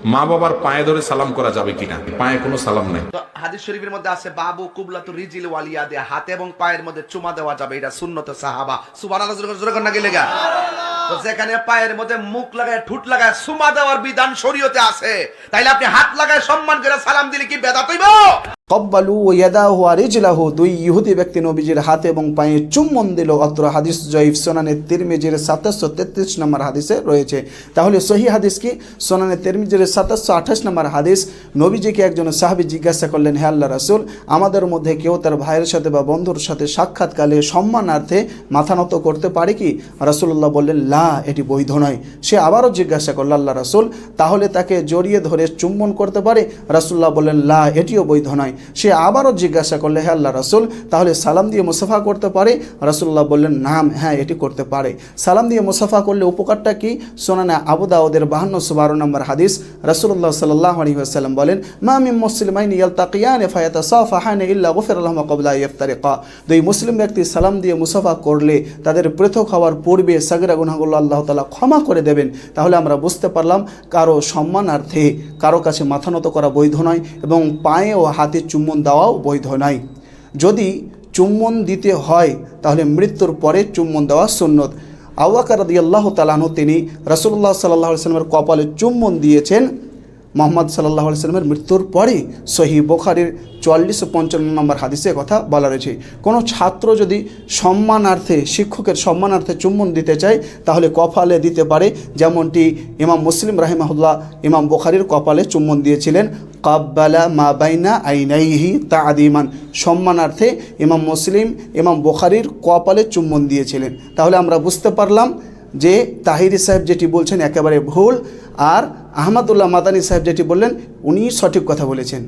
মা বাবার পায়ে ধরে সালাম করা যাবে কিনা? পায়ে কোনো সালাম নাই। তো হাদিস শরীফের মধ্যে আছে বাবু কুবলাতু রিজিল ওয়ালিয়া দে, হাতে এবং পায়ের মধ্যে চুমা দেওয়া যাবে, এটা সুন্নত সাহাবা। সুবহানাল্লাহ জোরে করে না গেলে গা। তো যেখানে পায়ের মধ্যে মুখ লাগায় ঠুট লাগায় চুমা দেওয়ার বিধান শরীয়তে আছে, তাইলে আপনি হাত লাগায় সম্মান করে সালাম দিলে কি বেদাত হইব? কব্বালু ইয়াদাহু ওয়া রিজলাহু, দুই ইহুদি ব্যক্তি নবীজির হাতে এবং পায়ে চুম্বন দিল। অত্র হাদিস জয়ীফ সুনানে তিরমিজির ৭৩৩ নম্বর হাদিসে রয়েছে। তাহলে সহি হাদিস কি? সুনানে তিরমিজির ৭২৮ নম্বর হাদিস। নবীজিকে একজন সাহাবী জিজ্ঞাসা করলেন, হে আল্লাহ রাসূল, আমাদের মধ্যে কেউ তার ভাইয়ের সাথে বা বন্ধুর সাথে সাক্ষাৎকালে সম্মানার্থে মাথা নত করতে পারে কি? রাসূলুল্লাহ বললেন, লা, এটি বৈধ নয়। সে আবারও জিজ্ঞাসা করল, আল্লাহ রাসূল, তাহলে তাকে জড়িয়ে ধরে চুম্বন করতে পারে? রাসূলুল্লাহ বললেন, লা, এটিও বৈধ নয়। সে আবারও জিজ্ঞাসা করলে, হে আল্লাহ রাসূল, তাহলে সালাম দিয়ে মুসাফা করতে পারে? রাসূলুল্লাহ বললেন, নাম, হ্যাঁ, এটি করতে পারে। সালাম দিয়ে মুসাফা করলে উপকারটা কি? সুনানে আবু দাউদের 5212 নম্বর হাদিস। রাসূলুল্লাহ সাল্লাল্লাহু আলাইহি ওয়াসাল্লাম বলেন, মা মিন মুসলিমাইনি ইয়ালতাকিয়ানি ফায়াতাসাফাহানি ইল্লা গুফিরা লাহুমা ক্বাবলা আন ইফতারিকা। দুই মুসলিম ব্যক্তি সালাম দিয়ে মুসাফা করলে তাদের পৃথক হওয়ার পূর্বে সাগীরা গুনাহগুলো আল্লাহ তাআলা ক্ষমা করে দেবেন। তাহলে আমরা বুঝতে পারলাম কারো সম্মানার্থে কারো কাছে মাথা নত করা বৈধ নয় এবং পায়ে ও হাতে চুম্বন দেওয়াও বৈধ নয়। যদি চুম্বন দিতে হয় তাহলে মৃত্যুর পরে চুম্বন দেওয়া সুন্নত। আবু বকর রাদিয়াল্লাহু তাআলা আনহু তিনি রাসূলুল্লাহ সাল্লাল্লাহু আলাইহি ওয়াসাল্লামের কপালে চুম্বন দিয়েছেন মুহাম্মদ সাল্লাল্লাহু আলাইহি ওয়াসাল্লামের মৃত্যুর পরে। সহিহ বুখারীর ৪৪৫৫ নম্বর হাদিসে কথা বলা রয়েছে। কোনো ছাত্র যদি সম্মানার্থে, শিক্ষকের সম্মানার্থে চুম্বন দিতে চায় তাহলে কপালে দিতে পারে, যেমনটি ইমাম মুসলিম রাহিমাহুল্লাহ ইমাম বুখারীর কপালে চুম্বন দিয়েছিলেন। কাব্বালা মা বাইনা আইনাইহি তা'দিমান, সম্মানার্থে ইমাম মুসলিম ইমাম বুখারীর কপালে চুম্বন দিয়েছিলেন। তাহলে আমরা বুঝতে পারলাম যে তাহিরি সাহেব যেটি বলছেন একেবারে ভুল, আর আহমদুল্লাহ মাদানী সাহেব যেটি বললেন উনি সঠিক কথা বলেছেন।